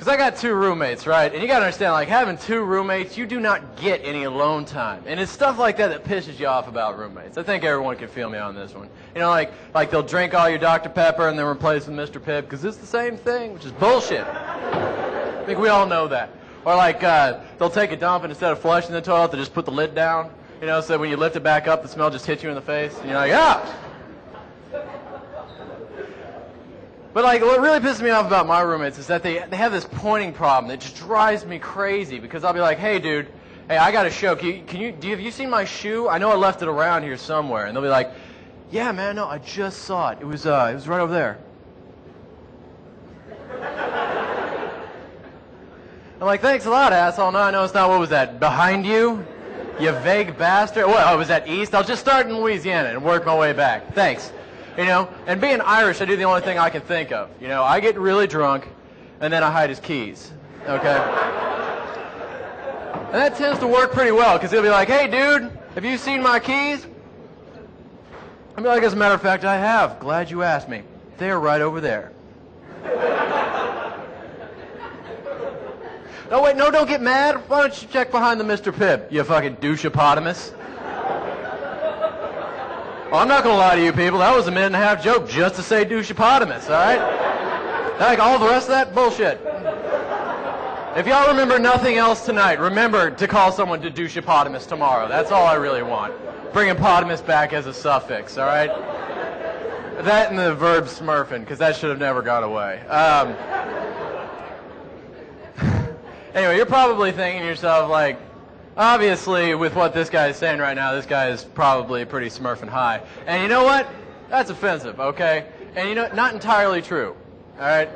Because I got 2 roommates, right? And you got to understand, like, having 2 roommates, you do not get any alone time. And it's stuff like that that pisses you off about roommates. I think everyone can feel me on this one. You know, like they'll drink all your Dr. Pepper and then replace with Mr. Pibb because it's the same thing, which is bullshit. I think we all know that. Or like they'll take a dump and instead of flushing the toilet, they just put the lid down. You know, so when you lift it back up, the smell just hits you in the face. And you're like, ah! But like, what really pisses me off about my roommates is that they have this pointing problem that just drives me crazy because I'll be like, hey dude, hey, I got a show. Have you seen my shoe? I know I left it around here somewhere. And they'll be like, yeah man, no, I just saw it. It was right over there. I'm like, thanks a lot, asshole. No, I know it's not. What was that? Behind you? You vague bastard. What? Oh, was that east? I'll just start in Louisiana and work my way back. Thanks. You know, and being Irish, I do the only thing I can think of. You know, I get really drunk, and then I hide his keys. Okay? And that tends to work pretty well, because he'll be like, hey, dude, have you seen my keys? I'll be like, as a matter of fact, I have. Glad you asked me. They're right over there. No, wait, no, don't get mad. Why don't you check behind the Mr. Pibb, you fucking douche-opotamus? Well, I'm not going to lie to you people. That was a 1.5-minute joke just to say douche-opotamus, all right? Like all the rest of that, bullshit. If y'all remember nothing else tonight, remember to call someone to douche-opotamus tomorrow. That's all I really want. Bring "opotamus" back as a suffix, all right? That and the verb smurfing, because that should have never gone away. Anyway, you're probably thinking to yourself, like, obviously, with what this guy is saying right now, this guy is probably pretty smurfing high. And you know what? That's offensive, okay? And you know, not entirely true, all right?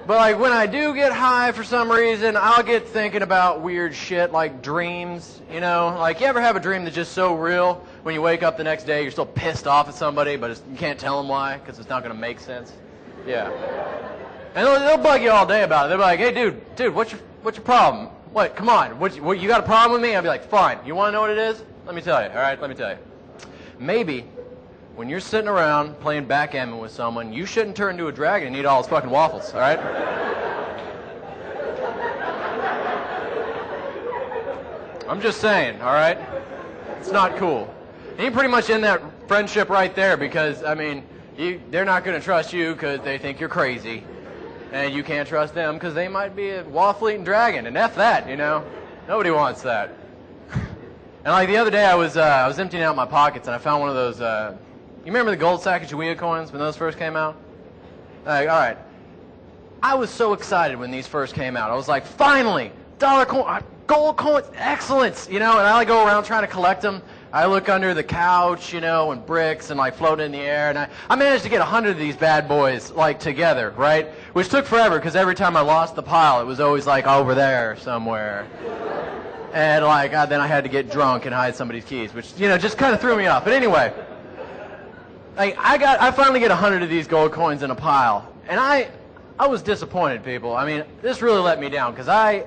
But like when I do get high for some reason, I'll get thinking about weird shit like dreams, you know? Like, you ever have a dream that's just so real, when you wake up the next day, you're still pissed off at somebody, but you can't tell them why, because it's not going to make sense? Yeah. And they'll bug you all day about it. They'll be like, hey, dude, what's your problem? What? Come on. What, you got a problem with me? I'll be like, fine. You want to know what it is? Let me tell you. All right, let me tell you. Maybe when you're sitting around playing backgammon with someone, you shouldn't turn into a dragon and eat all his fucking waffles, all right? I'm just saying, all right? It's not cool. And you pretty much end that friendship right there because, I mean, they're not going to trust you because they think you're crazy. And you can't trust them because they might be a waffle-eating dragon. And F that, you know? Nobody wants that. And like the other day, I was emptying out my pockets and I found one of those, you remember the gold Sacagawea coins when those first came out? Like, all right. I was so excited when these first came out. I was like, finally, dollar coin, gold coins, excellence, you know? And I like go around trying to collect them. I look under the couch, you know, and bricks and like float in the air. And I managed to get 100 of these bad boys like together, right? Which took forever because every time I lost the pile, it was always like over there somewhere. And like then I had to get drunk and hide somebody's keys, which, you know, just kind of threw me off. But anyway, like I finally get 100 of these gold coins in a pile. And I was disappointed, people. I mean, this really let me down because I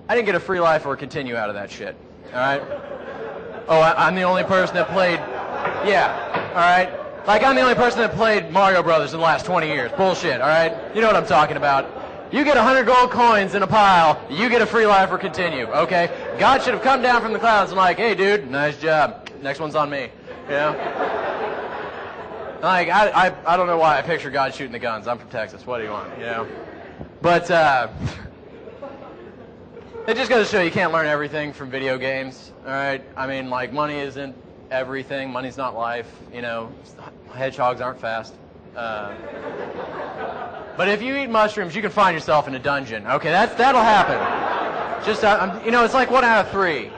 didn't get a free life or continue out of that shit. All right? Oh, I'm the only person that played, yeah, all right? Like, I'm the only person that played Mario Brothers in the last 20 years. Bullshit, all right? You know what I'm talking about. You get 100 gold coins in a pile, you get a free life or continue, okay? God should have come down from the clouds and like, hey, dude, nice job. Next one's on me, you know? Like, I don't know why I picture God shooting the guns. I'm from Texas. What do you want, you know? But, it just goes to show you can't learn everything from video games, all right? I mean, like, money isn't everything. Money's not life, you know. Hedgehogs aren't fast. But if you eat mushrooms, you can find yourself in a dungeon. Okay, that'll happen. Just, you know, it's like 1 out of 3.